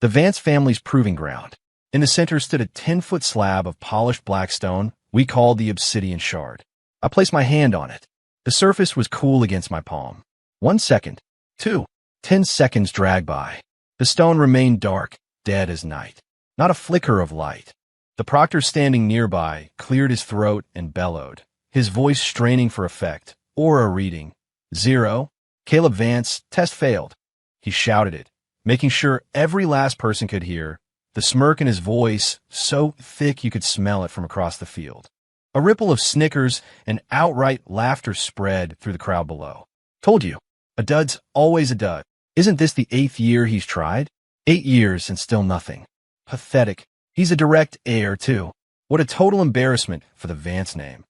The Vance family's proving ground. In the center stood a 10-foot slab of polished black stone we called the obsidian shard. I placed my hand on it. The surface was cool against my palm. 1 second. 2. 10 seconds dragged by. The stone remained dark, dead as night. Not a flicker of light. The proctor standing nearby cleared his throat and bellowed, his voice straining for effect. Aura reading. 0. Caleb Vance, test failed. He shouted it, making sure every last person could hear, the smirk in his voice so thick you could smell it from across the field. A ripple of snickers and outright laughter spread through the crowd below. Told you, a dud's always a dud. Isn't this the 8th year he's tried? 8 years and still nothing. Pathetic. He's a direct heir, too. What a total embarrassment for the Vance name.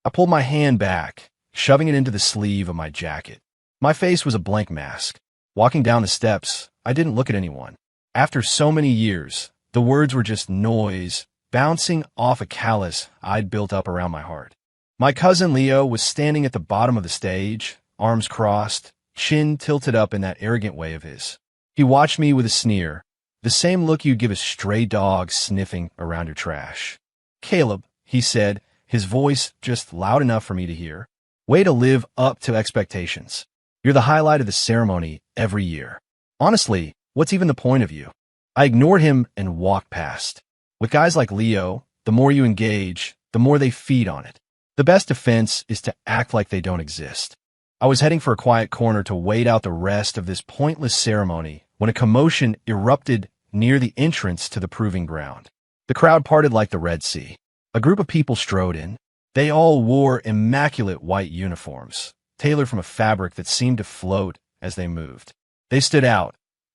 I pulled my hand back, shoving it into the sleeve of my jacket. My face was a blank mask. Walking down the steps, I didn't look at anyone. After so many years, the words were just noise, bouncing off a callus I'd built up around my heart. My cousin Leo was standing at the bottom of the stage, arms crossed, chin tilted up in that arrogant way of his. He watched me with a sneer, the same look you'd give a stray dog sniffing around your trash. "Caleb," he said, his voice just loud enough for me to hear, "way to live up to expectations. You're the highlight of the ceremony every year. Honestly, what's even the point of you?" I ignored him and walked past. With guys like Leo, the more you engage, the more they feed on it. The best defense is to act like they don't exist. I was heading for a quiet corner to wait out the rest of this pointless ceremony when a commotion erupted near the entrance to the proving ground. The crowd parted like the Red Sea. A group of people strode in. They all wore immaculate white uniforms, tailored from a fabric that seemed to float as they moved. They stood out,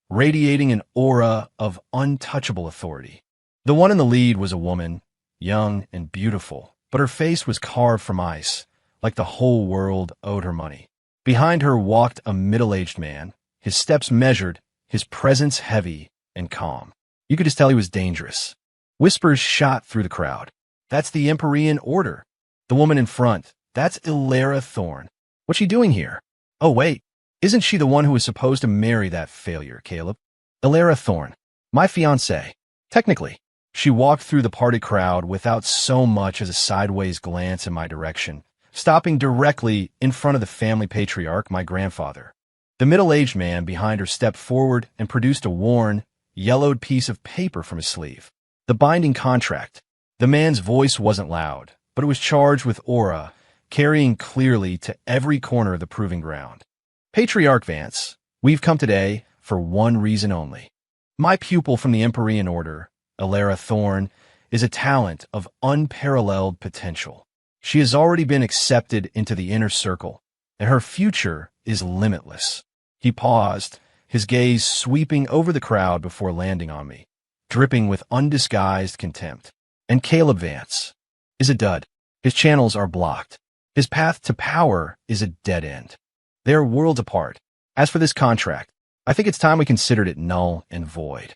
radiating an aura of untouchable authority. The one in the lead was a woman, young and beautiful, but her face was carved from ice, like the whole world owed her money. Behind her walked a middle-aged man, his steps measured, his presence heavy and calm. You could just tell he was dangerous. Whispers shot through the crowd. "That's the Empyrean Order." The woman in front, "That's Illyra Thorn. What's she doing here? Oh, wait, isn't she the one who was supposed to marry that failure, Caleb?" "Illyra Thorn, my fiancée. Technically." She walked through the parted crowd without so much as a sideways glance in my direction, stopping directly in front of the family patriarch, my grandfather. The middle-aged man behind her stepped forward and produced a worn, yellowed piece of paper from his sleeve. The binding contract. The man's voice wasn't loud, but it was charged with aura, carrying clearly to every corner of the proving ground. "Patriarch Vance, we've come today for one reason only. My pupil from the Empyrean Order, Illyra Thorn, is a talent of unparalleled potential. She has already been accepted into the inner circle, and her future is limitless." He paused, his gaze sweeping over the crowd before landing on me, dripping with undisguised contempt. "And Caleb Vance is a dud. His channels are blocked. His path to power is a dead end. They are worlds apart. As for this contract, I think it's time we considered it null and void."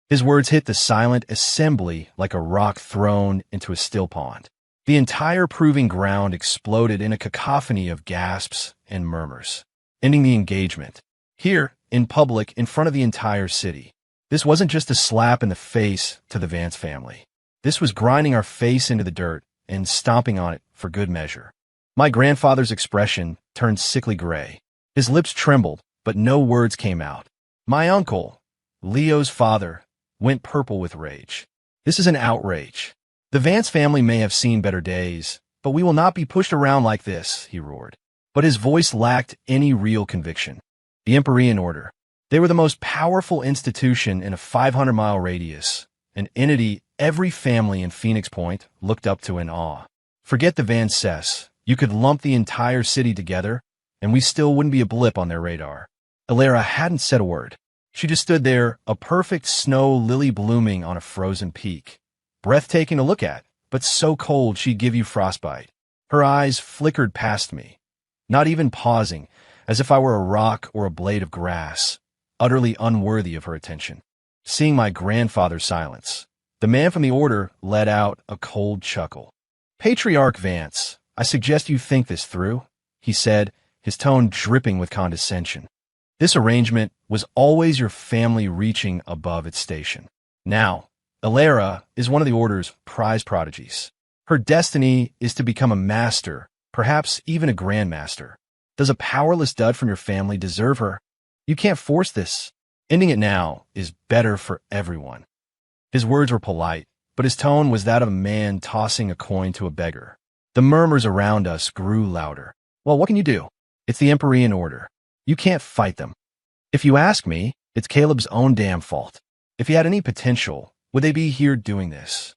His words hit the silent assembly like a rock thrown into a still pond. The entire proving ground exploded in a cacophony of gasps and murmurs, ending the engagement. Here, in public, in front of the entire city. This wasn't just a slap in the face to the Vance family. This was grinding our face into the dirt and stomping on it for good measure. My grandfather's expression turned sickly gray. His lips trembled, but no words came out. My uncle, Leo's father, went purple with rage. "This is an outrage. The Vance family may have seen better days, but we will not be pushed around like this," he roared. But his voice lacked any real conviction. The Empyrean Order. They were the most powerful institution in a 500-mile radius, an entity every family in Phoenix Point looked up to in awe. Forget the Van Cess. You could lump the entire city together, and we still wouldn't be a blip on their radar. Illyra hadn't said a word. She just stood there, a perfect snow lily blooming on a frozen peak. Breathtaking to look at, but so cold she'd give you frostbite. Her eyes flickered past me, not even pausing, as if I were a rock or a blade of grass, utterly unworthy of her attention. Seeing my grandfather's silence, the man from the Order let out a cold chuckle. "Patriarch Vance, I suggest you think this through," he said, his tone dripping with condescension. This arrangement was always your family reaching above its station. Now, Elara is one of the Order's prize prodigies. Her destiny is to become a master, perhaps even a grandmaster. Does a powerless dud from your family deserve her? You can't force this. Ending it now is better for everyone. His words were polite, but his tone was that of a man tossing a coin to a beggar. The murmurs around us grew louder. Well, what can you do? It's the Empyrean Order. You can't fight them. If you ask me, it's Caleb's own damn fault. If he had any potential, would they be here doing this?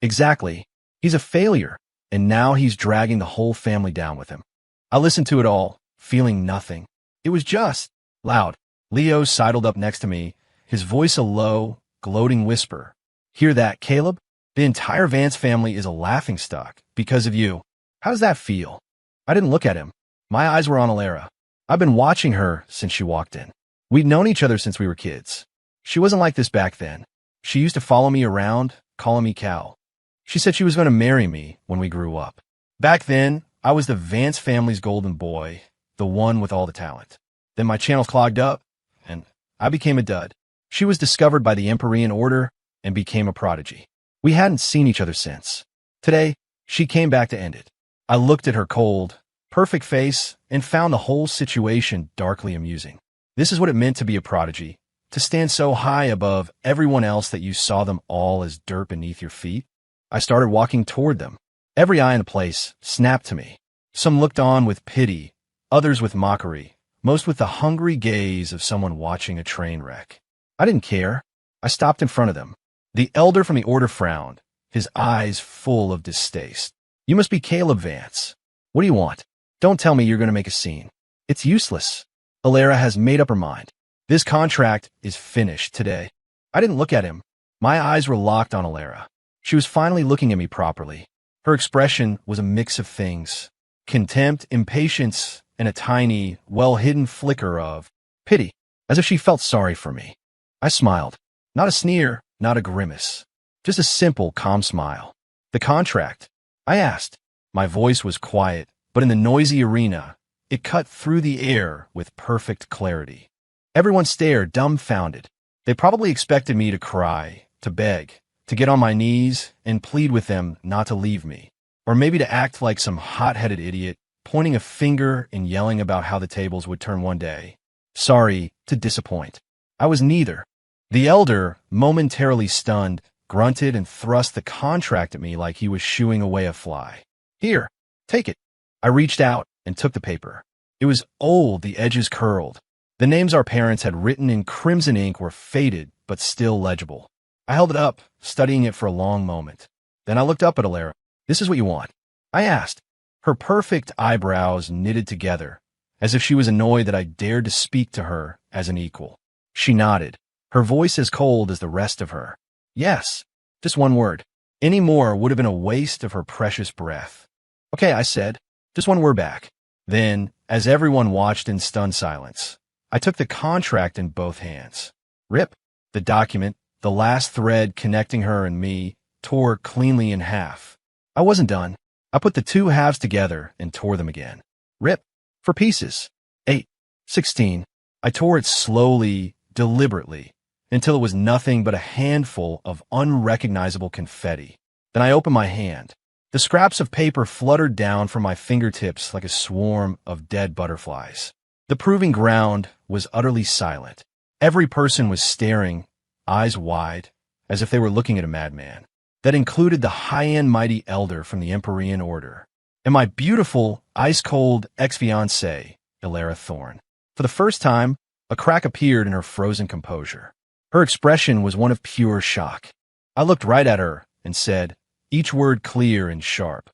Exactly. He's a failure, and now he's dragging the whole family down with him. I listened to it all, feeling nothing. It was just loud. Leo sidled up next to me, his voice a low, gloating whisper. Hear that, Caleb? The entire Vance family is a laughingstock because of you. How does that feel? I didn't look at him. My eyes were on Elara. I've been watching her since she walked in. We'd known each other since we were kids. She wasn't like this back then. She used to follow me around, calling me Cal. She said she was going to marry me when we grew up. Back then, I was the Vance family's golden boy, the one with all the talent. Then my channels clogged up, and I became a dud. She was discovered by the Empyrean Order and became a prodigy. We hadn't seen each other since. Today, she came back to end it. I looked at her cold, perfect face and found the whole situation darkly amusing. This is what it meant to be a prodigy, to stand so high above everyone else that you saw them all as dirt beneath your feet. I started walking toward them. Every eye in the place snapped to me. Some looked on with pity, others with mockery, most with the hungry gaze of someone watching a train wreck. I didn't care. I stopped in front of them. The elder from the Order frowned, his eyes full of distaste. You must be Caleb Vance. What do you want? Don't tell me you're going to make a scene. It's useless. Elara has made up her mind. This contract is finished today. I didn't look at him. My eyes were locked on Elara. She was finally looking at me properly. Her expression was a mix of things. Contempt, impatience, and a tiny, well-hidden flicker of pity, as if she felt sorry for me. I smiled. Not a sneer, not a grimace. Just a simple, calm smile. The contract? I asked. My voice was quiet, but in the noisy arena, it cut through the air with perfect clarity. Everyone stared, dumbfounded. They probably expected me to cry, to beg, to get on my knees and plead with them not to leave me, or maybe to act like some hot-headed idiot, pointing a finger and yelling about how the tables would turn one day. Sorry to disappoint. I was neither. The elder, momentarily stunned, grunted and thrust the contract at me like he was shooing away a fly. Here, take it. I reached out and took the paper. It was old, the edges curled. The names our parents had written in crimson ink were faded, but still legible. I held it up, studying it for a long moment. Then I looked up at Elara. This is what you want? I asked. Her perfect eyebrows knitted together, as if she was annoyed that I dared to speak to her as an equal. She nodded, her voice as cold as the rest of her. Yes, just one word. Any more would have been a waste of her precious breath. Okay, I said, just one word back. Then, as everyone watched in stunned silence, I took the contract in both hands. Rip, the document, the last thread connecting her and me, tore cleanly in half. I wasn't done. I put the two halves together and tore them again. Rip, for pieces. 8, 16. I tore it slowly, deliberately, until it was nothing but a handful of unrecognizable confetti. Then I opened my hand. The scraps of paper fluttered down from my fingertips like a swarm of dead butterflies. The proving ground was utterly silent. Every person was staring, eyes wide, as if they were looking at a madman. That included the high-end mighty elder from the Empyrean Order, and my beautiful, ice-cold ex-fiancée, Elara Thorne. For the first time, a crack appeared in her frozen composure. Her expression was one of pure shock. I looked right at her and said, each word clear and sharp,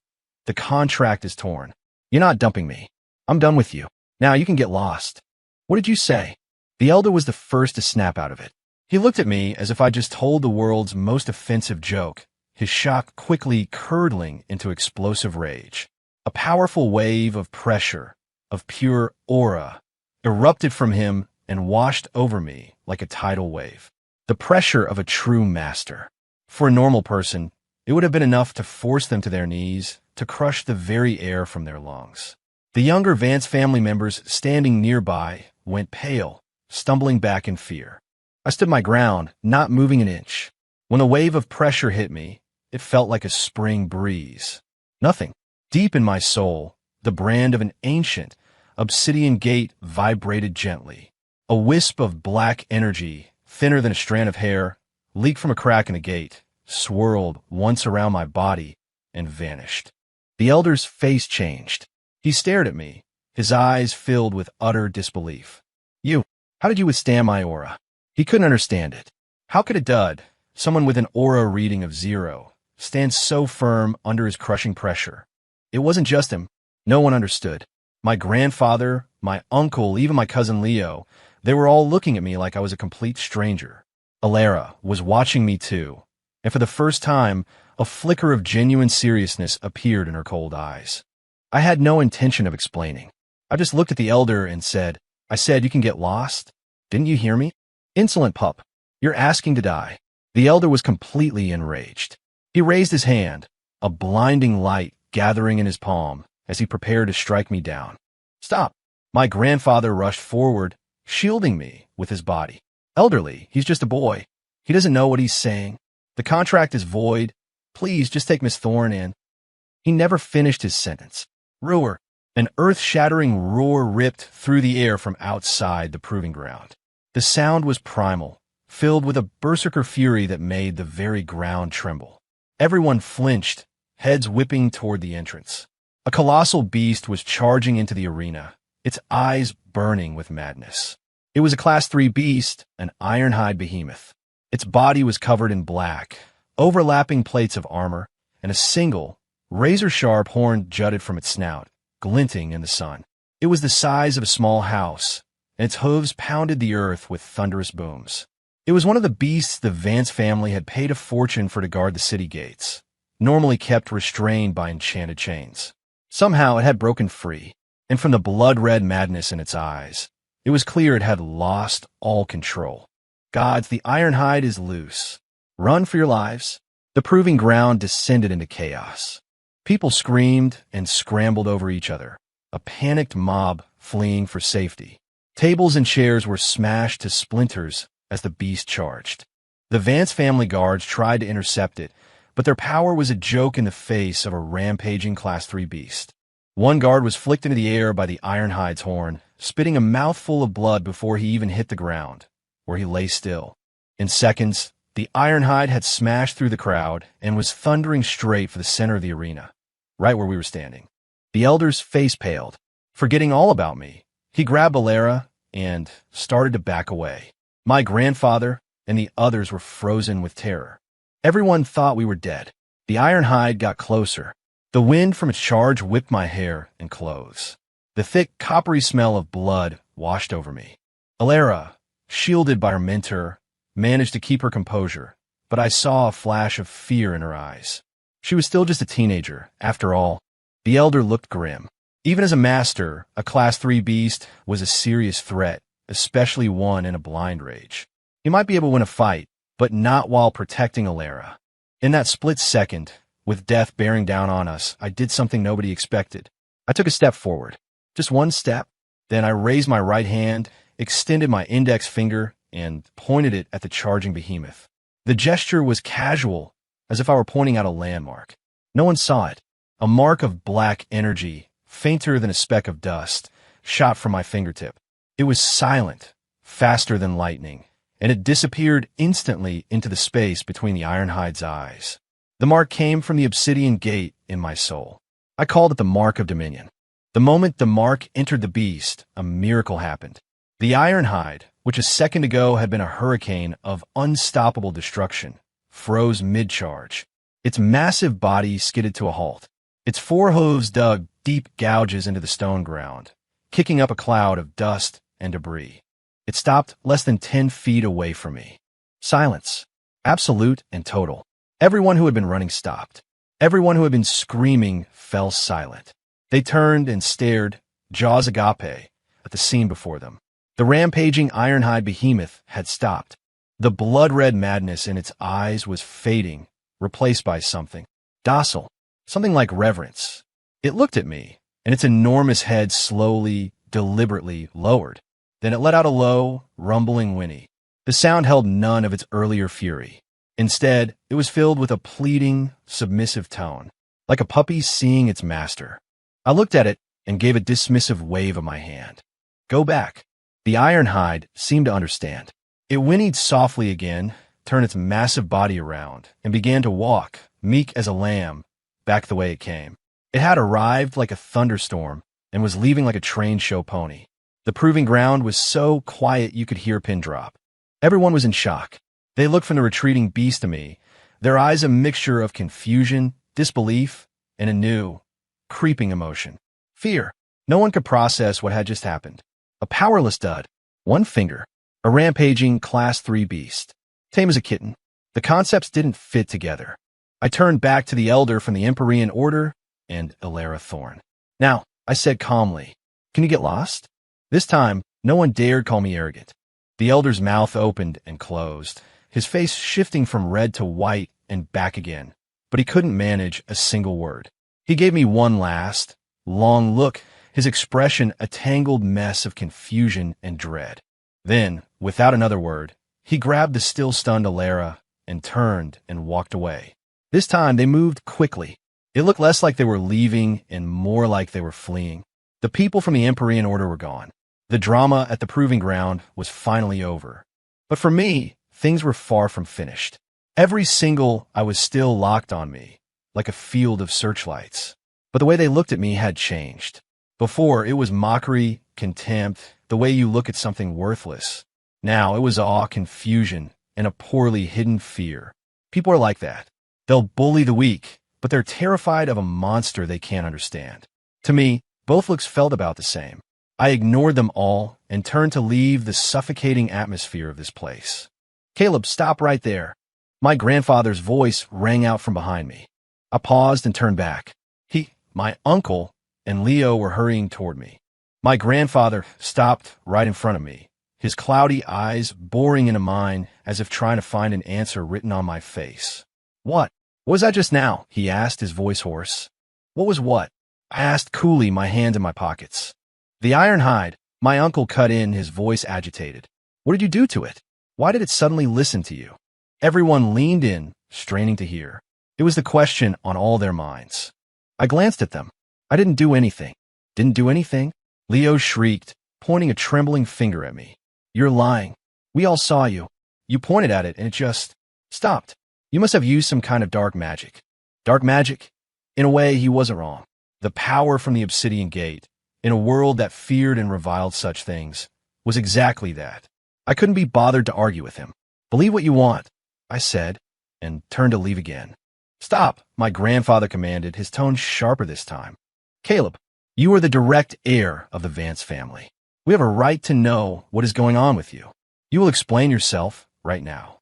the contract is torn. You're not dumping me. I'm done with you. Now you can get lost. What did you say? The elder was the first to snap out of it. He looked at me as if I just told the world's most offensive joke, his shock quickly curdling into explosive rage. A powerful wave of pressure, of pure aura, erupted from him and washed over me like a tidal wave. The pressure of a true master. For a normal person, it would have been enough to force them to their knees, to crush the very air from their lungs. The younger Vance family members standing nearby went pale, stumbling back in fear. I stood my ground, not moving an inch. When a wave of pressure hit me, it felt like a spring breeze. Nothing. Deep in my soul, the brand of an ancient, obsidian gate vibrated gently. A wisp of black energy, thinner than a strand of hair, leaked from a crack in the gate, swirled once around my body, and vanished. The elder's face changed. He stared at me, his eyes filled with utter disbelief. How did you withstand my aura? He couldn't understand it. How could a dud, someone with an aura reading of 0, stand so firm under his crushing pressure? It wasn't just him. No one understood. My grandfather, my uncle, even my cousin Leo, they were all looking at me like I was a complete stranger. Alara was watching me too, and for the first time, a flicker of genuine seriousness appeared in her cold eyes. I had no intention of explaining. I just looked at the elder and said, you can get lost? Didn't you hear me? Insolent pup, you're asking to die. The elder was completely enraged. He raised his hand, a blinding light gathering in his palm as he prepared to strike me down. Stop! My grandfather rushed forward, shielding me with his body. Elderly, he's just a boy. He doesn't know what he's saying. The contract is void. Please, just take Miss Thorne in. He never finished his sentence. Roar! An earth-shattering roar ripped through the air from outside the proving ground. The sound was primal, filled with a berserker fury that made the very ground tremble. Everyone flinched, heads whipping toward the entrance. A colossal beast was charging into the arena, its eyes burning with madness. It was a Class 3 beast, an ironhide behemoth. Its body was covered in black, overlapping plates of armor, and a single, razor-sharp horn jutted from its snout, glinting in the sun. It was the size of a small house, and its hooves pounded the earth with thunderous booms. It was one of the beasts the Vance family had paid a fortune for to guard the city gates, normally kept restrained by enchanted chains. Somehow it had broken free, and from the blood-red madness in its eyes, it was clear it had lost all control. Gods, the ironhide is loose. Run for your lives. The proving ground descended into chaos. People screamed and scrambled over each other, a panicked mob fleeing for safety. Tables and chairs were smashed to splinters as the beast charged. The Vance family guards tried to intercept it, but their power was a joke in the face of a rampaging Class 3 beast. One guard was flicked into the air by the ironhide's horn, spitting a mouthful of blood before he even hit the ground, where he lay still. In seconds, the ironhide had smashed through the crowd and was thundering straight for the center of the arena, right where we were standing. The elder's face paled. Forgetting all about me, he grabbed Alara and started to back away. My grandfather and the others were frozen with terror. Everyone thought we were dead. The ironhide got closer. The wind from its charge whipped my hair and clothes. The thick, coppery smell of blood washed over me. Alara, shielded by her mentor, managed to keep her composure, but I saw a flash of fear in her eyes. She was still just a teenager, after all. The elder looked grim. Even as a master, a Class 3 beast was a serious threat, especially one in a blind rage. He might be able to win a fight, but not while protecting Alara. In that split second, with death bearing down on us, I did something nobody expected. I took a step forward. Just one step. Then I raised my right hand, extended my index finger, and pointed it at the charging behemoth. The gesture was casual, as if I were pointing out a landmark. No one saw it. A mark of black energy, fainter than a speck of dust, shot from my fingertip. It was silent, faster than lightning, and it disappeared instantly into the space between the ironhide's eyes. The mark came from the obsidian gate in my soul. I called it the Mark of Dominion. The moment the mark entered the beast, a miracle happened. The ironhide, which a second ago had been a hurricane of unstoppable destruction, froze mid-charge. Its massive body skidded to a halt. Its four hooves dug deep gouges into the stone ground, kicking up a cloud of dust and debris. It stopped less than 10 feet away from me. Silence. Absolute and total. Everyone who had been running stopped. Everyone who had been screaming fell silent. They turned and stared, jaws agape, at the scene before them. The rampaging ironhide behemoth had stopped. The blood-red madness in its eyes was fading, replaced by something docile, something like reverence. It looked at me, and its enormous head slowly, deliberately lowered. Then it let out a low, rumbling whinny. The sound held none of its earlier fury. Instead, it was filled with a pleading, submissive tone, like a puppy seeing its master. I looked at it and gave a dismissive wave of my hand. Go back. The ironhide seemed to understand. It whinnied softly again, turned its massive body around, and began to walk, meek as a lamb, back the way it came. It had arrived like a thunderstorm and was leaving like a trained show pony. The proving ground was so quiet you could hear a pin drop. Everyone was in shock. They looked from the retreating beast to me, their eyes a mixture of confusion, disbelief, and a new, creeping emotion. Fear. No one could process what had just happened. A powerless dud. One finger. A rampaging Class 3 beast. Tame as a kitten. The concepts didn't fit together. I turned back to the elder from the Empyrean Order and Ilara Thorn. Now, I said calmly, can you get lost? This time, no one dared call me arrogant. The elder's mouth opened and closed, his face shifting from red to white and back again, but he couldn't manage a single word. He gave me one last, long look, his expression a tangled mess of confusion and dread. Then, without another word, he grabbed the still-stunned Ilara and turned and walked away. This time, they moved quickly. It looked less like they were leaving and more like they were fleeing. The people from the Empyrean Order were gone. The drama at the proving ground was finally over. But for me, things were far from finished. Every single I was still locked on me, like a field of searchlights. But the way they looked at me had changed. Before, it was mockery, contempt, the way you look at something worthless. Now, it was awe, confusion, and a poorly hidden fear. People are like that. They'll bully the weak, but they're terrified of a monster they can't understand. To me, both looks felt about the same. I ignored them all and turned to leave the suffocating atmosphere of this place. Caleb, stop right there. My grandfather's voice rang out from behind me. I paused and turned back. My uncle, and Leo were hurrying toward me. My grandfather stopped right in front of me, his cloudy eyes boring into mine as if trying to find an answer written on my face. What? What was that just now? He asked, his voice hoarse. What was what? I asked coolly, my hands in my pockets. The ironhide, my uncle cut in, his voice agitated. What did you do to it? Why did it suddenly listen to you? Everyone leaned in, straining to hear. It was the question on all their minds. I glanced at them. I didn't do anything. Didn't do anything? Leo shrieked, pointing a trembling finger at me. You're lying. We all saw you. You pointed at it and it just stopped. You must have used some kind of dark magic. Dark magic? In a way, he wasn't wrong. The power from the Obsidian Gate, in a world that feared and reviled such things, was exactly that. I couldn't be bothered to argue with him. Believe what you want, I said, and turned to leave again. Stop, my grandfather commanded, his tone sharper this time. Caleb, you are the direct heir of the Vance family. We have a right to know what is going on with you. You will explain yourself right now.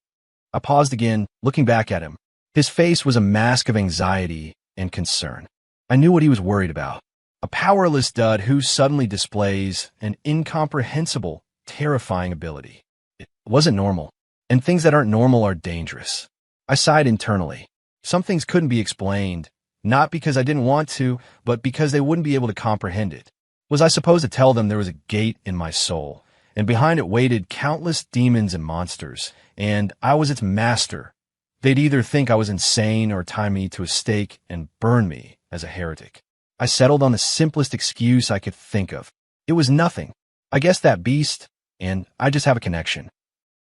I paused again, looking back at him. His face was a mask of anxiety and concern. I knew what he was worried about. A powerless dud who suddenly displays an incomprehensible, terrifying ability. It wasn't normal, and things that aren't normal are dangerous. I sighed internally. Some things couldn't be explained, not because I didn't want to, but because they wouldn't be able to comprehend it. Was I supposed to tell them there was a gate in my soul, and behind it waited countless demons and monsters, and I was its master? They'd either think I was insane or tie me to a stake and burn me as a heretic. I settled on the simplest excuse I could think of. It was nothing. I guess that beast, and I just have a connection.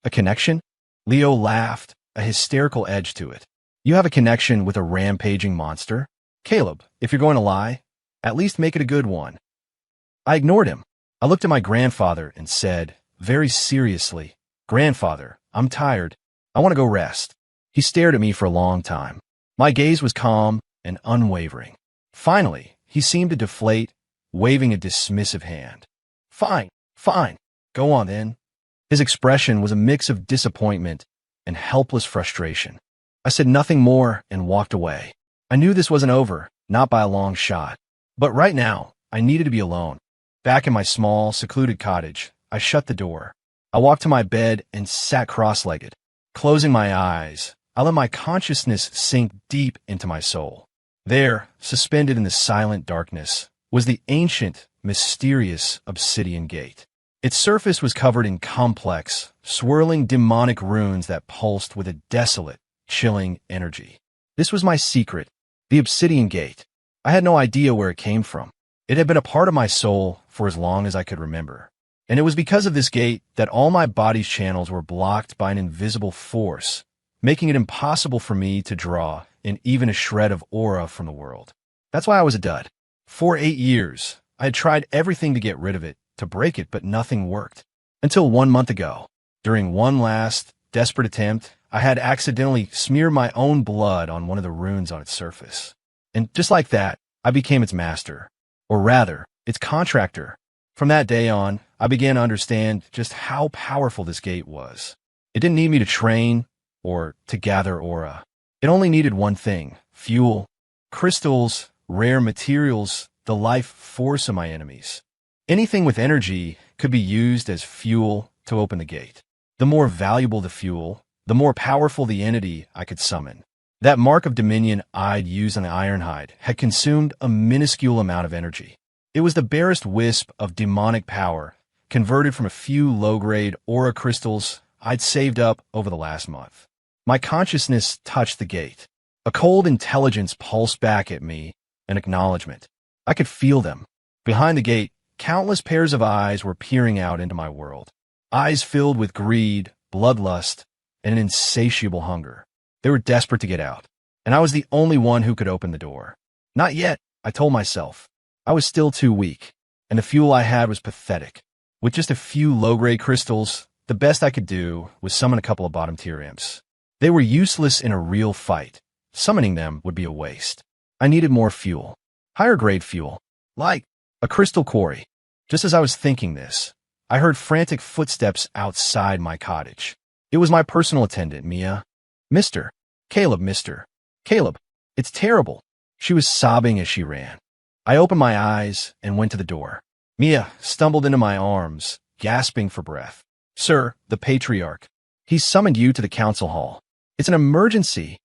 A connection? Leo laughed, a hysterical edge to it. You have a connection with a rampaging monster? Caleb, if you're going to lie, at least make it a good one. I ignored him. I looked at my grandfather and said, very seriously, Grandfather, I'm tired. I want to go rest. He stared at me for a long time. My gaze was calm and unwavering. Finally, he seemed to deflate, waving a dismissive hand. Fine, fine. Go on then. His expression was a mix of disappointment and helpless frustration. I said nothing more and walked away. I knew this wasn't over, not by a long shot. But right now, I needed to be alone. Back in my small, secluded cottage, I shut the door. I walked to my bed and sat cross-legged. Closing my eyes, I let my consciousness sink deep into my soul. There, suspended in the silent darkness, was the ancient, mysterious Obsidian Gate. Its surface was covered in complex, swirling demonic runes that pulsed with a desolate, chilling energy. This was my secret, the Obsidian Gate. I had no idea where it came from. It had been a part of my soul for as long as I could remember. And it was because of this gate that all my body's channels were blocked by an invisible force, making it impossible for me to draw in even a shred of aura from the world. That's why I was a dud. For 8 years, I had tried everything to get rid of it, to break it, but nothing worked. Until 1 month ago, during one last, desperate attempt, I had accidentally smeared my own blood on one of the runes on its surface. And just like that, I became its master. Or rather, its contractor. From that day on, I began to understand just how powerful this gate was. It didn't need me to train or to gather aura. It only needed one thing: fuel, crystals, rare materials, the life force of my enemies. Anything with energy could be used as fuel to open the gate. The more valuable the fuel, the more powerful the entity I could summon. That mark of dominion I'd used on the Ironhide had consumed a minuscule amount of energy. It was the barest wisp of demonic power, converted from a few low-grade aura crystals I'd saved up over the last month. My consciousness touched the gate. A cold intelligence pulsed back at me, an acknowledgement. I could feel them. Behind the gate, countless pairs of eyes were peering out into my world. Eyes filled with greed, bloodlust, and an insatiable hunger. They were desperate to get out, and I was the only one who could open the door. Not yet, I told myself. I was still too weak, and the fuel I had was pathetic. With just a few low-grade crystals, the best I could do was summon a couple of bottom-tier imps. They were useless in a real fight. Summoning them would be a waste. I needed more fuel. Higher-grade fuel. Like a crystal quarry. Just as I was thinking this, I heard frantic footsteps outside my cottage. It was my personal attendant, Mia. Mr. Caleb, Mr. Caleb, it's terrible. She was sobbing as she ran. I opened my eyes and went to the door. Mia stumbled into my arms, gasping for breath. Sir, the Patriarch. He's summoned you to the council hall. It's an emergency.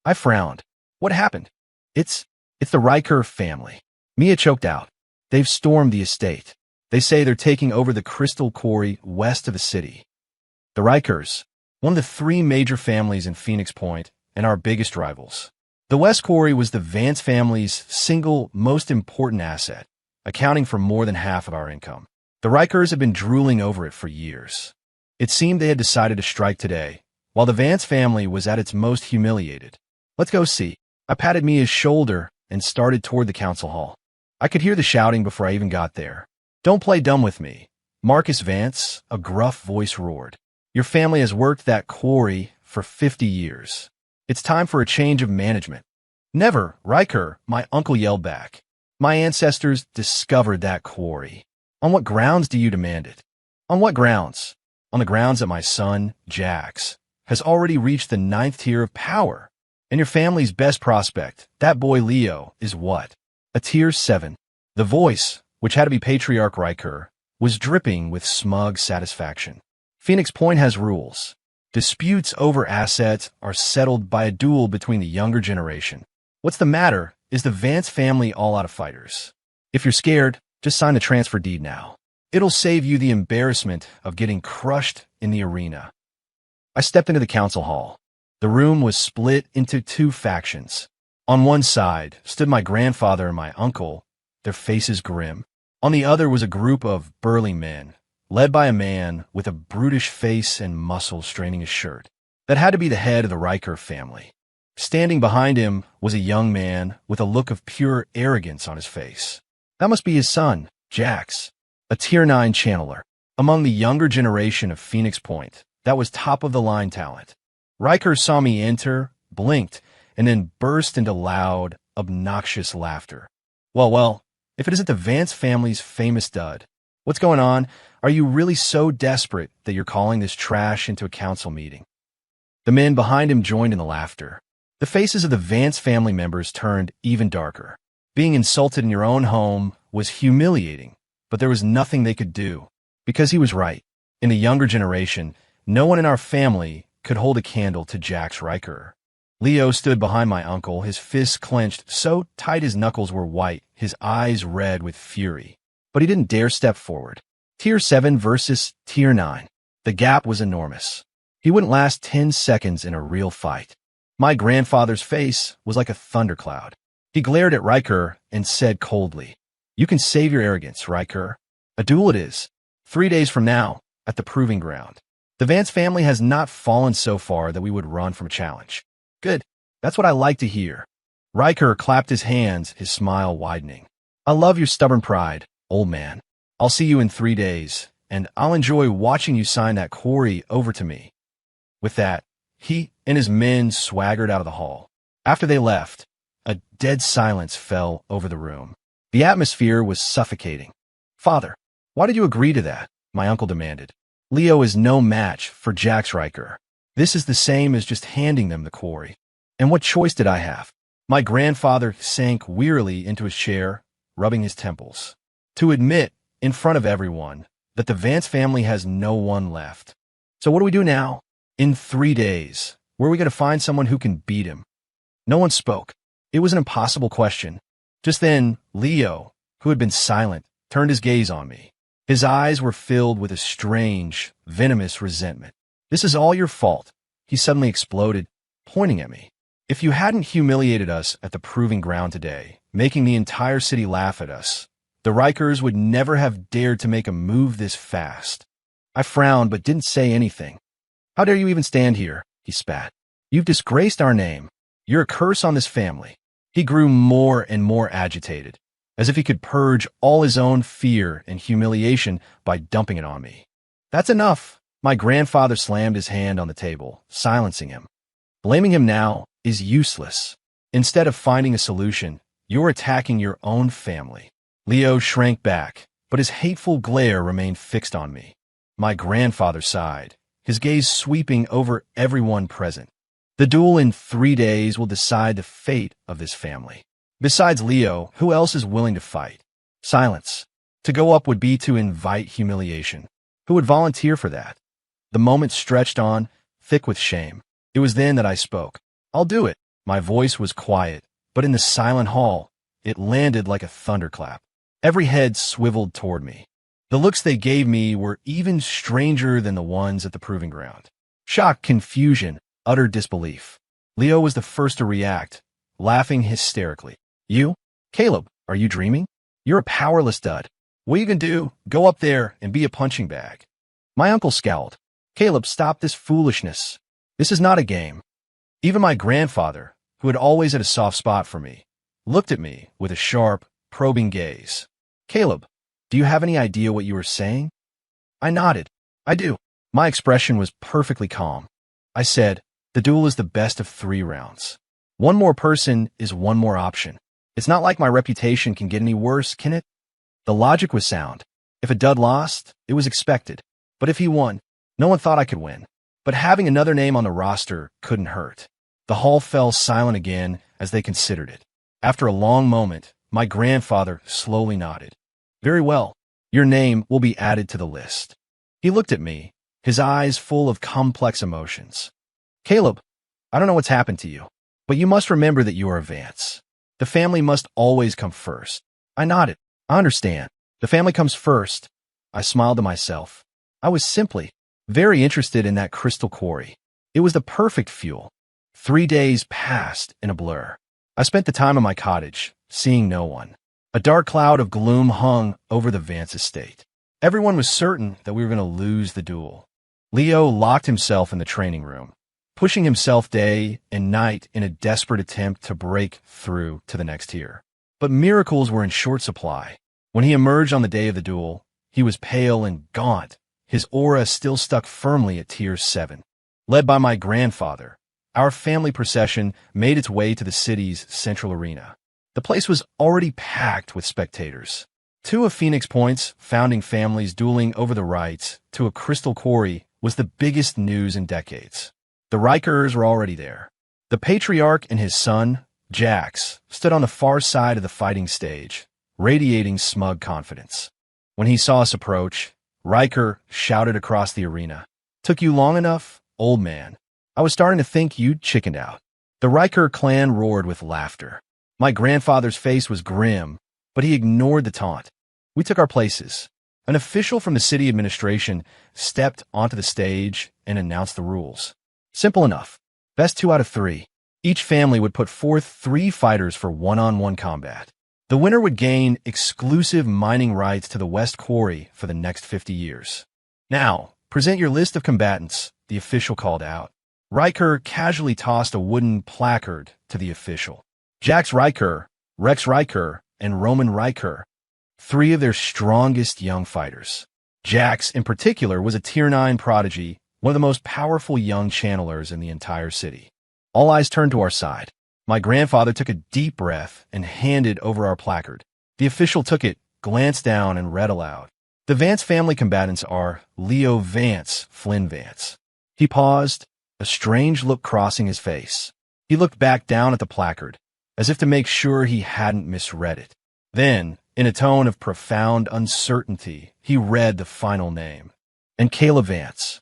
I frowned. What happened? It's the Riker family. Mia choked out. They've stormed the estate. They say they're taking over the crystal quarry west of the city. The Rikers, one of the 3 major families in Phoenix Point and our biggest rivals. The West Quarry was the Vance family's single most important asset, accounting for more than half of our income. The Rikers had been drooling over it for years. It seemed they had decided to strike today, while the Vance family was at its most humiliated. Let's go see. I patted Mia's shoulder and started toward the council hall. I could hear the shouting before I even got there. Don't play dumb with me. Marcus Vance, a gruff voice roared. Your family has worked that quarry for 50 years. It's time for a change of management. Never, Riker, my uncle yelled back. My ancestors discovered that quarry. On what grounds do you demand it? On what grounds? On the grounds that my son, Jax, has already reached the 9th tier of power. And your family's best prospect, that boy Leo, is what? A tier 7. The voice, which had to be Patriarch Riker, was dripping with smug satisfaction. Phoenix Point has rules. Disputes over assets are settled by a duel between the younger generation. What's the matter? Is the Vance family all out of fighters? If you're scared, just sign the transfer deed now. It'll save you the embarrassment of getting crushed in the arena. I stepped into the council hall. The room was split into 2 factions. On one side stood my grandfather and my uncle, their faces grim. On the other was a group of burly men, led by a man with a brutish face and muscles straining his shirt. That had to be the head of the Riker family. Standing behind him was a young man with a look of pure arrogance on his face. That must be his son, Jax, a tier 9 channeler. Among the younger generation of Phoenix Point, that was top-of-the-line talent. Riker saw me enter, blinked, and then burst into loud, obnoxious laughter. Well, if it isn't the Vance family's famous dud. What's going on? Are you really so desperate that you're calling this trash into a council meeting? The men behind him joined in the laughter. The faces of the Vance family members turned even darker. Being insulted in your own home was humiliating, but there was nothing they could do. Because he was right. In the younger generation, no one in our family could hold a candle to Jax Riker. Leo stood behind my uncle, his fists clenched so tight his knuckles were white, his eyes red with fury. But he didn't dare step forward. Tier 7 versus Tier 9. The gap was enormous. He wouldn't last 10 seconds in a real fight. My grandfather's face was like a thundercloud. He glared at Riker and said coldly, "You can save your arrogance, Riker. A duel it is. 3 days from now, at the Proving Ground. The Vance family has not fallen so far that we would run from a challenge." "Good. That's what I like to hear." Riker clapped his hands, his smile widening. "I love your stubborn pride, old man. I'll see you in 3 days, and I'll enjoy watching you sign that quarry over to me." With that, he and his men swaggered out of the hall. After they left, a dead silence fell over the room. The atmosphere was suffocating. "Father, why did you agree to that?" my uncle demanded. "Leo is no match for Jax Riker. This is the same as just handing them the quarry. And what choice did I have?" My grandfather sank wearily into his chair, rubbing his temples. "To admit, in front of everyone, that the Vance family has no one left. So what do we do now? In 3 days, where are we going to find someone who can beat him?" No one spoke. It was an impossible question. Just then, Leo, who had been silent, turned his gaze on me. His eyes were filled with a strange, venomous resentment. "This is all your fault," he suddenly exploded, pointing at me. "If you hadn't humiliated us at the Proving Ground today, making the entire city laugh at us, the Rikers would never have dared to make a move this fast." I frowned but didn't say anything. "How dare you even stand here?" he spat. "You've disgraced our name. You're a curse on this family." He grew more and more agitated, as if he could purge all his own fear and humiliation by dumping it on me. "That's enough." My grandfather slammed his hand on the table, silencing him. "Blaming him now is useless. Instead of finding a solution, you're attacking your own family." Leo shrank back, but his hateful glare remained fixed on me. My grandfather sighed, his gaze sweeping over everyone present. "The duel in 3 days will decide the fate of this family. Besides Leo, who else is willing to fight?" Silence. To go up would be to invite humiliation. Who would volunteer for that? The moment stretched on, thick with shame. It was then that I spoke. "I'll do it." My voice was quiet, but in the silent hall, it landed like a thunderclap. Every head swiveled toward me. The looks they gave me were even stranger than the ones at the Proving Ground. Shock, confusion, utter disbelief. Leo was the first to react, laughing hysterically. "You? Caleb, are you dreaming? You're a powerless dud. What you can do, go up there and be a punching bag." My uncle scowled. "Caleb, stop this foolishness. This is not a game." Even my grandfather, who had always had a soft spot for me, looked at me with a sharp, probing gaze. "Caleb, do you have any idea what you were saying?" I nodded. "I do." My expression was perfectly calm. I said, "The duel is the best of 3 rounds. One more person is one more option. It's not like my reputation can get any worse, can it?" The logic was sound. If a dud lost, it was expected. But if he won, no one thought I could win. But having another name on the roster couldn't hurt. The hall fell silent again as they considered it. After a long moment, my grandfather slowly nodded. "Very well. Your name will be added to the list." He looked at me, his eyes full of complex emotions. "Caleb, I don't know what's happened to you, but you must remember that you are a Vance. The family must always come first." I nodded. "I understand. The family comes first." I smiled to myself. I was simply very interested in that crystal quarry. It was the perfect fuel. 3 days passed in a blur. I spent the time in my cottage, seeing no one. A dark cloud of gloom hung over the Vance estate. Everyone was certain that we were going to lose the duel. Leo locked himself in the training room, pushing himself day and night in a desperate attempt to break through to the next tier. But miracles were in short supply. When he emerged on the day of the duel, he was pale and gaunt, his aura still stuck firmly at Tier 7. Led by my grandfather, our family procession made its way to the city's central arena. The place was already packed with spectators. 2 of Phoenix Point's founding families dueling over the rights to a crystal quarry was the biggest news in decades. The Rikers were already there. The patriarch and his son, Jax, stood on the far side of the fighting stage, radiating smug confidence. When he saw us approach, Riker shouted across the arena, "Took you long enough, old man. I was starting to think you'd chickened out." The Riker clan roared with laughter. My grandfather's face was grim, but he ignored the taunt. We took our places. An official from the city administration stepped onto the stage and announced the rules. Simple enough. Best 2 out of 3. Each family would put forth 3 fighters for one-on-one combat. The winner would gain exclusive mining rights to the West Quarry for the next 50 years. Now, present your list of combatants, the official called out. Riker casually tossed a wooden placard to the official. Jax Riker, Rex Riker, and Roman Riker, 3 of their strongest young fighters. Jax, in particular, was a Tier 9 prodigy, one of the most powerful young channelers in the entire city. All eyes turned to our side. My grandfather took a deep breath and handed over our placard. The official took it, glanced down, and read aloud. The Vance family combatants are Leo Vance, Flynn Vance. He paused, a strange look crossing his face. He looked back down at the placard, as if to make sure he hadn't misread it. Then, in a tone of profound uncertainty, he read the final name. And Caleb Vance.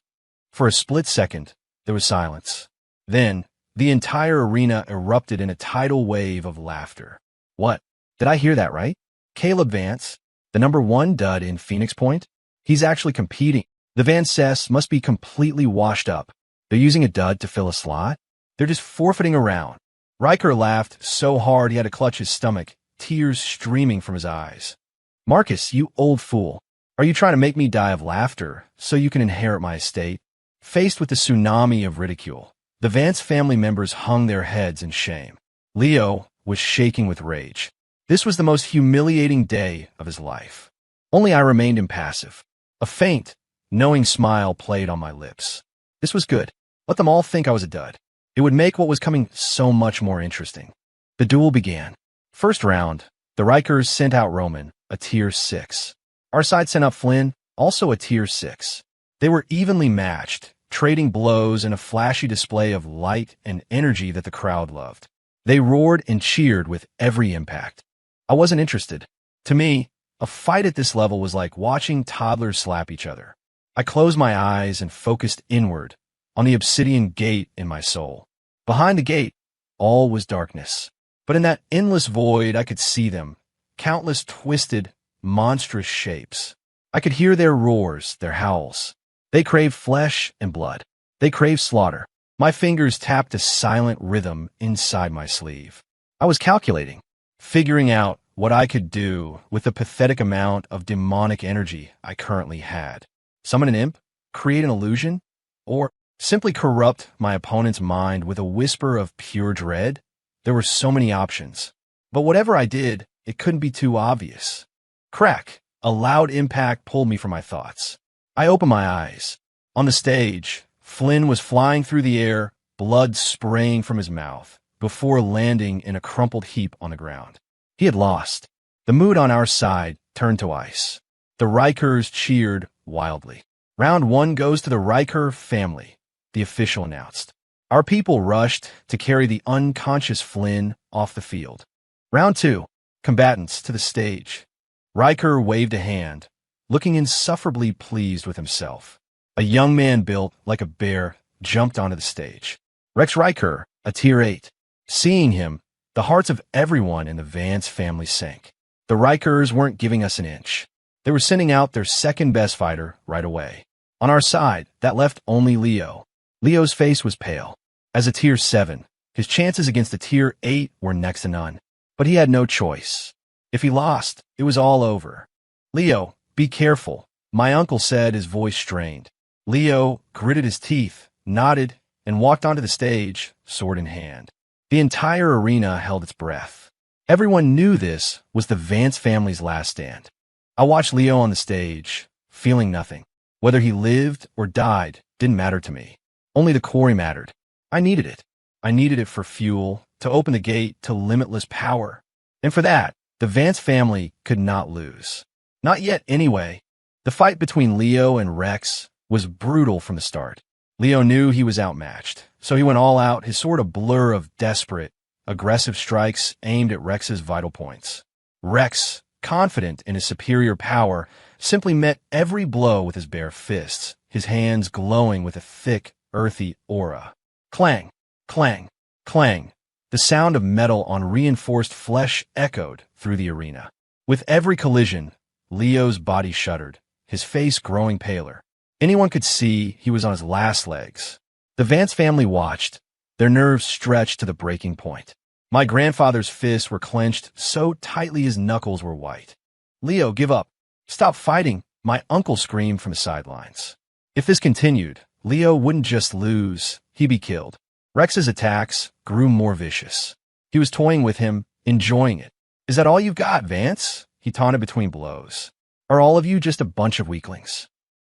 For a split second, there was silence. Then, the entire arena erupted in a tidal wave of laughter. What? Did I hear that right? Caleb Vance, the #1 dud in Phoenix Point? He's actually competing. The Vances must be completely washed up. They're using a dud to fill a slot? They're just forfeiting a round. Riker laughed so hard he had to clutch his stomach, tears streaming from his eyes. Marcus, you old fool. Are you trying to make me die of laughter so you can inherit my estate? Faced with the tsunami of ridicule, the Vance family members hung their heads in shame. Leo was shaking with rage. This was the most humiliating day of his life. Only I remained impassive. A faint, knowing smile played on my lips. This was good. Let them all think I was a dud. It would make what was coming so much more interesting. The duel began. First round, the Rikers sent out Roman, a Tier 6. Our side sent out Flynn, also a Tier 6. They were evenly matched, trading blows in a flashy display of light and energy that the crowd loved. They roared and cheered with every impact. I wasn't interested. To me, a fight at this level was like watching toddlers slap each other. I closed my eyes and focused inward, on the obsidian gate in my soul. Behind the gate, all was darkness. But in that endless void, I could see them, countless twisted, monstrous shapes. I could hear their roars, their howls. They craved flesh and blood. They craved slaughter. My fingers tapped a silent rhythm inside my sleeve. I was calculating, figuring out what I could do with the pathetic amount of demonic energy I currently had. Summon an imp? Create an illusion? Or simply corrupt my opponent's mind with a whisper of pure dread? There were so many options. But whatever I did, it couldn't be too obvious. Crack! A loud impact pulled me from my thoughts. I opened my eyes. On the stage, Flynn was flying through the air, blood spraying from his mouth, before landing in a crumpled heap on the ground. He had lost. The mood on our side turned to ice. The Rikers cheered wildly. Round 1 goes to the Riker family, the official announced. Our people rushed to carry the unconscious Flynn off the field. Round 2, combatants to the stage. Riker waved a hand, looking insufferably pleased with himself. A young man built like a bear jumped onto the stage. Rex Riker, a Tier 8. Seeing him, the hearts of everyone in the Vance family sank. The Rikers weren't giving us an inch. They were sending out their second-best fighter right away. On our side, that left only Leo. Leo's face was pale. As a Tier 7, his chances against a Tier 8 were next to none. But he had no choice. If he lost, it was all over. Leo, be careful, my uncle said, his voice strained. Leo gritted his teeth, nodded, and walked onto the stage, sword in hand. The entire arena held its breath. Everyone knew this was the Vance family's last stand. I watched Leo on the stage, feeling nothing. Whether he lived or died didn't matter to me. Only the quarry mattered. I needed it. I needed it for fuel, to open the gate to limitless power. And for that, the Vance family could not lose. Not yet, anyway. The fight between Leo and Rex was brutal from the start. Leo knew he was outmatched, so he went all out, his sword a blur of desperate, aggressive strikes aimed at Rex's vital points. Rex, confident in his superior power, simply met every blow with his bare fists, his hands glowing with a thick, earthy aura. Clang, clang, clang. The sound of metal on reinforced flesh echoed through the arena. With every collision, Leo's body shuddered, his face growing paler. Anyone could see he was on his last legs. The Vance family watched, their nerves stretched to the breaking point. My grandfather's fists were clenched so tightly his knuckles were white. "Leo, give up. Stop fighting," my uncle screamed from the sidelines. If this continued, Leo wouldn't just lose, he'd be killed. Rex's attacks grew more vicious. He was toying with him, enjoying it. "Is that all you've got, Vance?" he taunted between blows. "Are all of you just a bunch of weaklings?"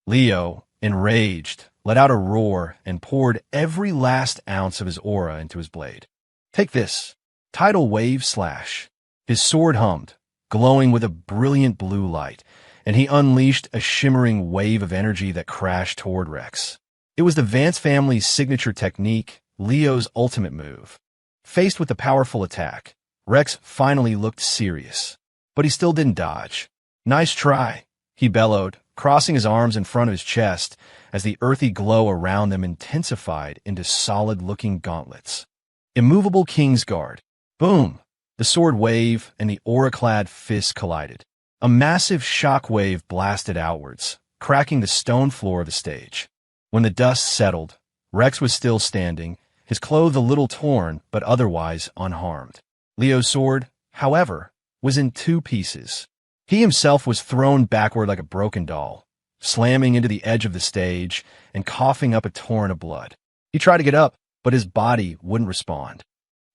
Leo, enraged, let out a roar and poured every last ounce of his aura into his blade. "Take this." Tidal wave slash. His sword hummed, glowing with a brilliant blue light, and he unleashed a shimmering wave of energy that crashed toward Rex. It was the Vance family's signature technique, Leo's ultimate move. Faced with the powerful attack, Rex finally looked serious. But he still didn't dodge. "Nice try," he bellowed, crossing his arms in front of his chest as the earthy glow around them intensified into solid-looking gauntlets. Immovable Kingsguard. Boom! The sword wave and the aura-clad fists collided. A massive shock wave blasted outwards, cracking the stone floor of the stage. When the dust settled, Rex was still standing, his clothes a little torn but otherwise unharmed. Leo's sword, however, was in two pieces. He himself was thrown backward like a broken doll, slamming into the edge of the stage and coughing up a torrent of blood. He tried to get up, but his body wouldn't respond.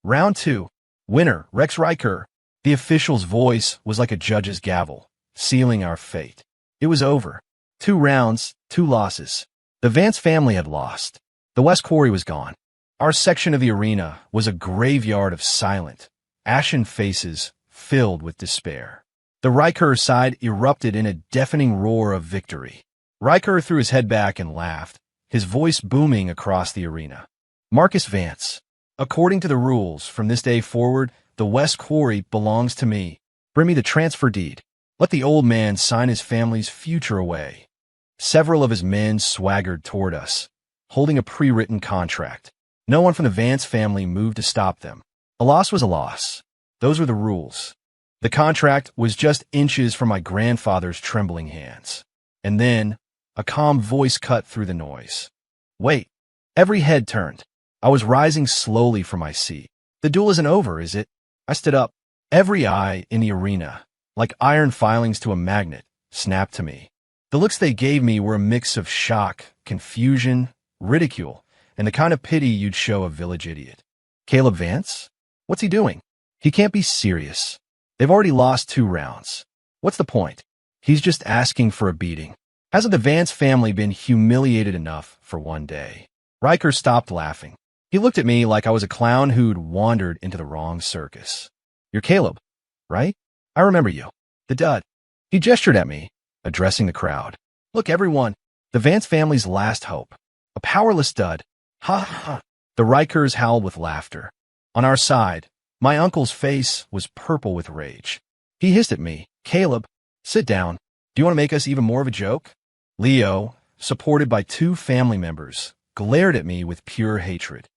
Round 2. Winner, Rex Riker. The official's voice was like a judge's gavel, sealing our fate. It was over. 2 rounds, 2 losses. The Vance family had lost. The West Quarry was gone. Our section of the arena was a graveyard of silent, ashen faces filled with despair. The Riker side erupted in a deafening roar of victory. Riker threw his head back and laughed, his voice booming across the arena. "Marcus Vance, according to the rules, from this day forward, the West Quarry belongs to me. Bring me the transfer deed. Let the old man sign his family's future away." Several of his men swaggered toward us, holding a pre-written contract. No one from the Vance family moved to stop them. A loss was a loss. Those were the rules. The contract was just inches from my grandfather's trembling hands. And then, a calm voice cut through the noise. "Wait." Every head turned. I was rising slowly from my seat. "The duel isn't over, is it?" I stood up. Every eye in the arena, like iron filings to a magnet, snapped to me. The looks they gave me were a mix of shock, confusion, ridicule, and the kind of pity you'd show a village idiot. "Caleb Vance? What's he doing? He can't be serious. They've already lost 2 rounds. What's the point? He's just asking for a beating. Hasn't the Vance family been humiliated enough for one day?" Riker stopped laughing. He looked at me like I was a clown who'd wandered into the wrong circus. "You're Caleb, right? I remember you. The dud." He gestured at me, addressing the crowd. "Look, everyone, the Vance family's last hope. A powerless dud. Ha ha ha." The Rikers howled with laughter. On our side, my uncle's face was purple with rage. He hissed at me, "Caleb, sit down. Do you want to make us even more of a joke?" Leo, supported by 2 family members, glared at me with pure hatred.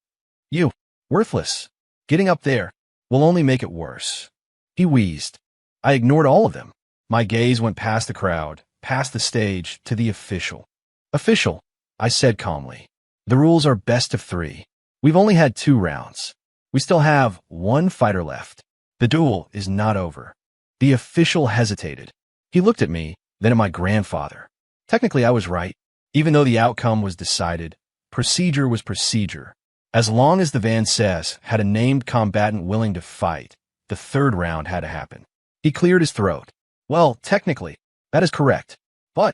"You, worthless. Getting up there will only make it worse." He wheezed. I ignored all of them. My gaze went past the crowd, past the stage, to the official. "Official," I said calmly. "The rules are best of 3. We've only had 2 rounds. We still have 1 fighter left. The duel is not over." The official hesitated. He looked at me, then at my grandfather. Technically, I was right. Even though the outcome was decided, procedure was procedure. As long as the Vances had a named combatant willing to fight, the 3rd round had to happen. He cleared his throat. "Well, technically, that is correct. But—"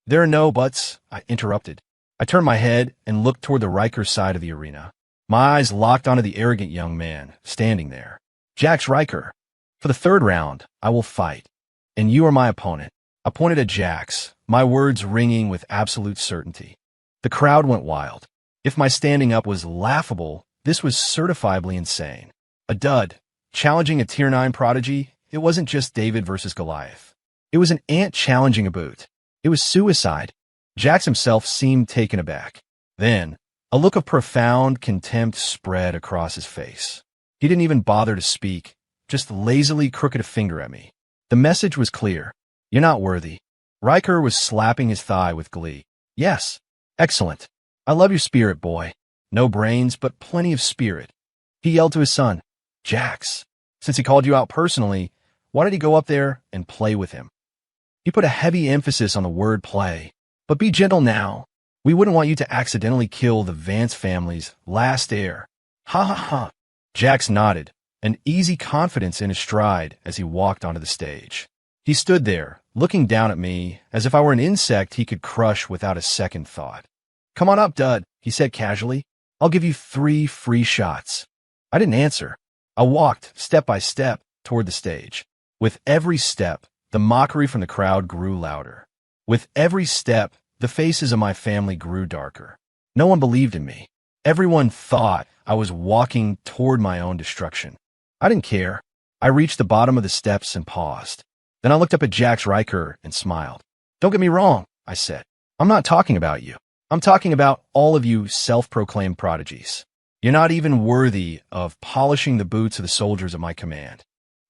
"There are no buts," I interrupted. I turned my head and looked toward the Riker side of the arena. My eyes locked onto the arrogant young man standing there. "Jax Riker. For the 3rd round, I will fight. And you are my opponent." I pointed at Jax, my words ringing with absolute certainty. The crowd went wild. If my standing up was laughable, this was certifiably insane. A dud, challenging a Tier 9 prodigy, it wasn't just David versus Goliath. It was an ant challenging a boot. It was suicide. Jax himself seemed taken aback. Then, a look of profound contempt spread across his face. He didn't even bother to speak, just lazily crooked a finger at me. The message was clear. "You're not worthy. Riker was slapping his thigh with glee. Yes. Excellent. I love your spirit, boy. No brains, but plenty of spirit. He yelled to his son, Jax, since he called you out personally, why did he go up there and play with him? He put a heavy emphasis on the word play. But be gentle now. We wouldn't want you to accidentally kill the Vance family's last heir. Ha ha ha. Jax nodded, an easy confidence in his stride as he walked onto the stage. He stood there, looking down at me as if I were an insect he could crush without a second thought. Come on up, Dud, he said casually. I'll give you 3 free shots. I didn't answer. I walked, step by step, toward the stage. With every step, the mockery from the crowd grew louder. With every step, the faces of my family grew darker. No one believed in me. Everyone thought I was walking toward my own destruction. I didn't care. I reached the bottom of the steps and paused. Then I looked up at Jax Riker and smiled. Don't get me wrong, I said. I'm not talking about you. I'm talking about all of you self-proclaimed prodigies. You're not even worthy of polishing the boots of the soldiers at my command.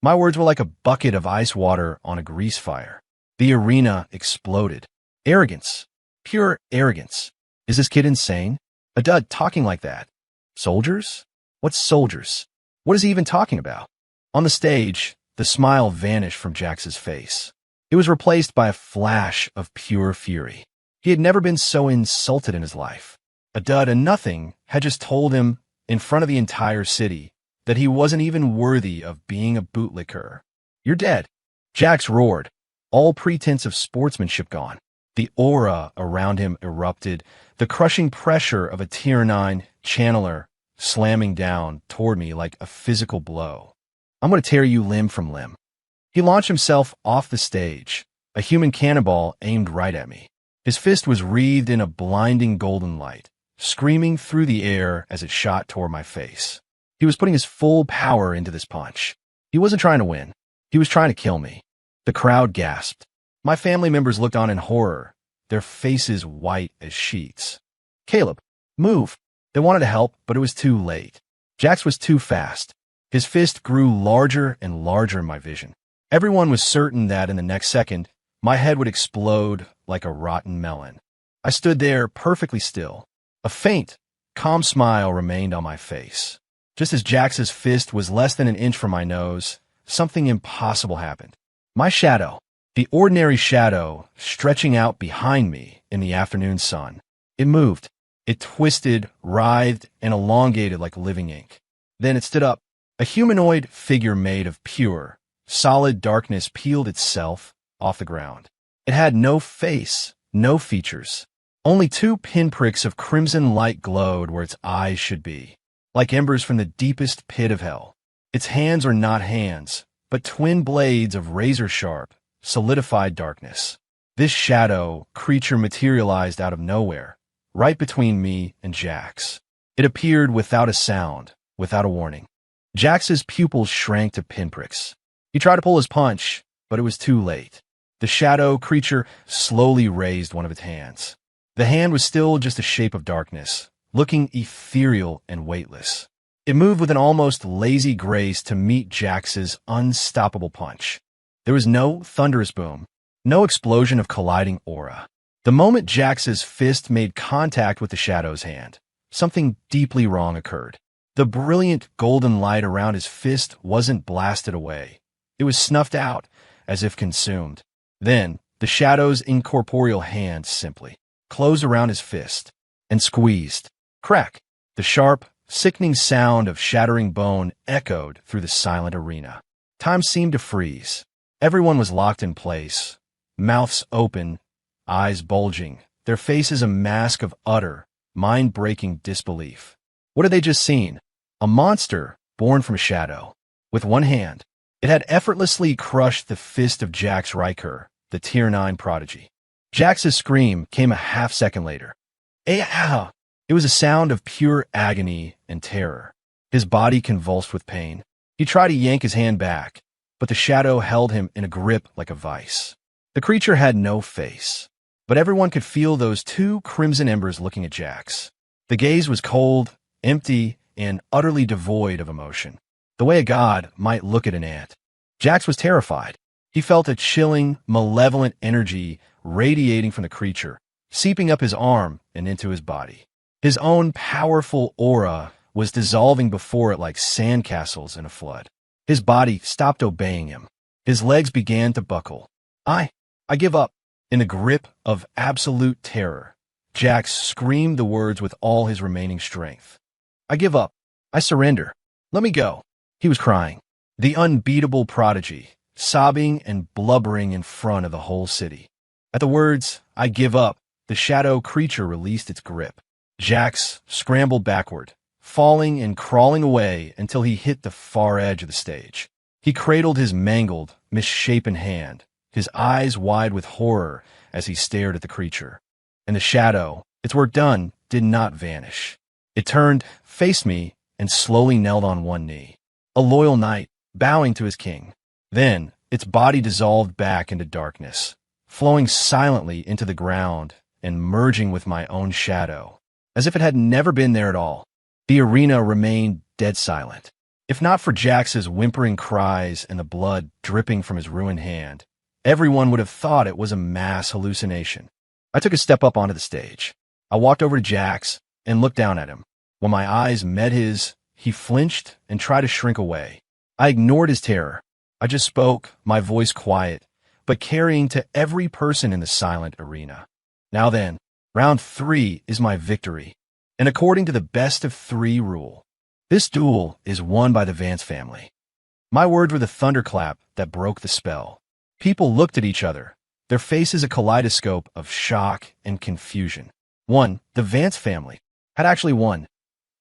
My words were like a bucket of ice water on a grease fire. The arena exploded. Arrogance. Pure arrogance. Is this kid insane? A dud talking like that. Soldiers? What's soldiers? What is he even talking about? On the stage, the smile vanished from Jax's face. It was replaced by a flash of pure fury. He had never been so insulted in his life. A dud and nothing had just told him, in front of the entire city, that he wasn't even worthy of being a bootlicker. You're dead. Jax roared, all pretense of sportsmanship gone. The aura around him erupted, the crushing pressure of a Tier 9 channeler slamming down toward me like a physical blow. I'm going to tear you limb from limb. He launched himself off the stage, a human cannonball aimed right at me. His fist was wreathed in a blinding golden light, screaming through the air as it shot toward my face. He was putting his full power into this punch. He wasn't trying to win. He was trying to kill me. The crowd gasped. My family members looked on in horror, their faces white as sheets. Caleb, move. They wanted to help, but it was too late. Jax was too fast. His fist grew larger and larger in my vision. Everyone was certain that in the next second, my head would explode like a rotten melon. I stood there perfectly still. A faint, calm smile remained on my face. Just as Jax's fist was less than an inch from my nose, something impossible happened. My shadow, the ordinary shadow stretching out behind me in the afternoon sun, it moved. It twisted, writhed, and elongated like living ink. Then it stood up. A humanoid figure made of pure, solid darkness peeled itself off the ground. It had no face, no features. Only 2 pinpricks of crimson light glowed where its eyes should be, like embers from the deepest pit of hell. Its hands were not hands, but twin blades of razor-sharp, solidified darkness. This shadow creature materialized out of nowhere, right between me and Jax. It appeared without a sound, without a warning. Jax's pupils shrank to pinpricks. He tried to pull his punch, but it was too late. The shadow creature slowly raised one of its hands. The hand was still just a shape of darkness, looking ethereal and weightless. It moved with an almost lazy grace to meet Jax's unstoppable punch. There was no thunderous boom, no explosion of colliding aura. The moment Jax's fist made contact with the shadow's hand, something deeply wrong occurred. The brilliant golden light around his fist wasn't blasted away. It was snuffed out, as if consumed. Then, the shadow's incorporeal hand simply closed around his fist and squeezed. Crack! The sharp, sickening sound of shattering bone echoed through the silent arena. Time seemed to freeze. Everyone was locked in place, mouths open, eyes bulging, their faces a mask of utter, mind-breaking disbelief. What had they just seen? A monster born from shadow. With one hand, it had effortlessly crushed the fist of Jax Riker, the Tier 9 prodigy. Jax's scream came a half-second later. "Ah!" It was a sound of pure agony and terror. His body convulsed with pain. He tried to yank his hand back, but the shadow held him in a grip like a vice. The creature had no face, but everyone could feel those 2 crimson embers looking at Jax. The gaze was cold, empty, and utterly devoid of emotion, the way a god might look at an ant. Jax was terrified. He felt a chilling, malevolent energy radiating from the creature, seeping up his arm and into his body. His own powerful aura was dissolving before it like sandcastles in a flood. His body stopped obeying him. His legs began to buckle. I give up. In the grip of absolute terror, Jax screamed the words with all his remaining strength. I give up. I surrender. Let me go. He was crying. The unbeatable prodigy, sobbing and blubbering in front of the whole city. At the words, I give up, the shadow creature released its grip. Jax scrambled backward, falling and crawling away until he hit the far edge of the stage. He cradled his mangled, misshapen hand, his eyes wide with horror as he stared at the creature. And the shadow, its work done, did not vanish. It turned, faced me, and slowly knelt on one knee. A loyal knight, bowing to his king. Then, its body dissolved back into darkness, flowing silently into the ground and merging with my own shadow, as if it had never been there at all. The arena remained dead silent. If not for Jax's whimpering cries and the blood dripping from his ruined hand, everyone would have thought it was a mass hallucination. I took a step up onto the stage. I walked over to Jax and looked down at him. When my eyes met his, he flinched and tried to shrink away. I ignored his terror. I just spoke, my voice quiet, but carrying to every person in the silent arena. Now then, round 3 is my victory. And according to the best of 3 rule, this duel is won by the Vance family. My words were the thunderclap that broke the spell. People looked at each other, their faces a kaleidoscope of shock and confusion. The Vance family had actually won.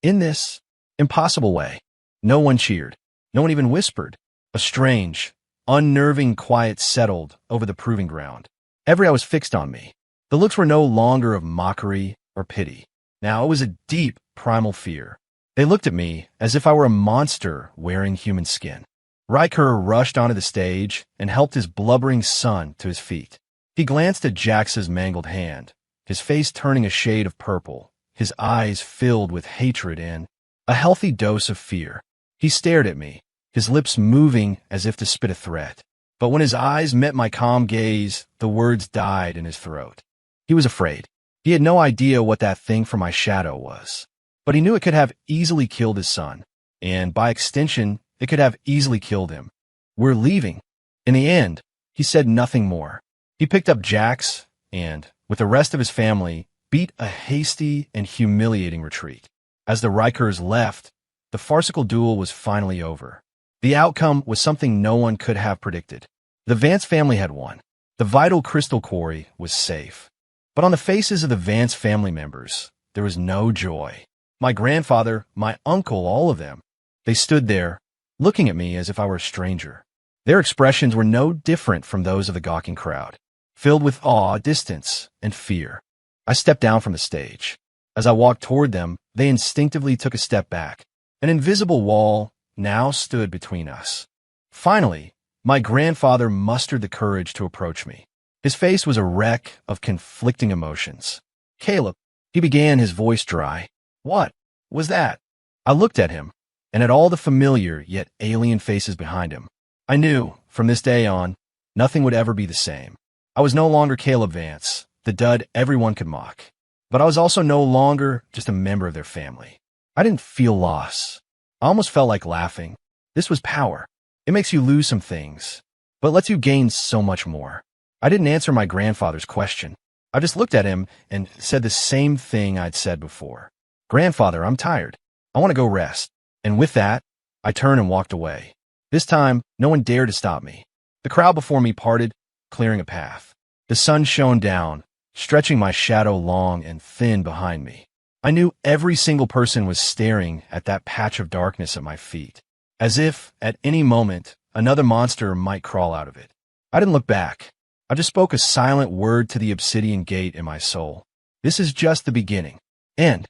In this impossible way. No one cheered. No one even whispered. A strange, unnerving quiet settled over the proving ground. Every eye was fixed on me. The looks were no longer of mockery or pity. Now it was a deep, primal fear. They looked at me as if I were a monster wearing human skin. Riker rushed onto the stage and helped his blubbering son to his feet. He glanced at Jax's mangled hand, his face turning a shade of purple, his eyes filled with hatred and a healthy dose of fear. He stared at me, his lips moving as if to spit a threat. But when his eyes met my calm gaze, the words died in his throat. He was afraid. He had no idea what that thing from my shadow was. But he knew it could have easily killed his son, and by extension, it could have easily killed him. We're leaving. In the end, he said nothing more. He picked up Jax and, with the rest of his family, beat a hasty and humiliating retreat. As the Rikers left, the farcical duel was finally over. The outcome was something no one could have predicted. The Vance family had won. The vital crystal quarry was safe. But on the faces of the Vance family members, there was no joy. My grandfather, my uncle, all of them. They stood there, looking at me as if I were a stranger. Their expressions were no different from those of the gawking crowd, filled with awe, distance, and fear. I stepped down from the stage. As I walked toward them, they instinctively took a step back. An invisible wall now stood between us. Finally, my grandfather mustered the courage to approach me. His face was a wreck of conflicting emotions. Caleb, he began, his voice dry. What was that? I looked at him, and at all the familiar yet alien faces behind him. I knew, from this day on, nothing would ever be the same. I was no longer Caleb Vance, the dud everyone could mock. But I was also no longer just a member of their family. I didn't feel loss. I almost felt like laughing. This was power. It makes you lose some things, but lets you gain so much more. I didn't answer my grandfather's question. I just looked at him and said the same thing I'd said before. Grandfather, I'm tired. I want to go rest. And with that, I turned and walked away. This time, no one dared to stop me. The crowd before me parted, clearing a path. The sun shone down, stretching my shadow long and thin behind me. I knew every single person was staring at that patch of darkness at my feet, as if, at any moment, another monster might crawl out of it. I didn't look back. I just spoke a silent word to the obsidian gate in my soul. This is just the beginning. End.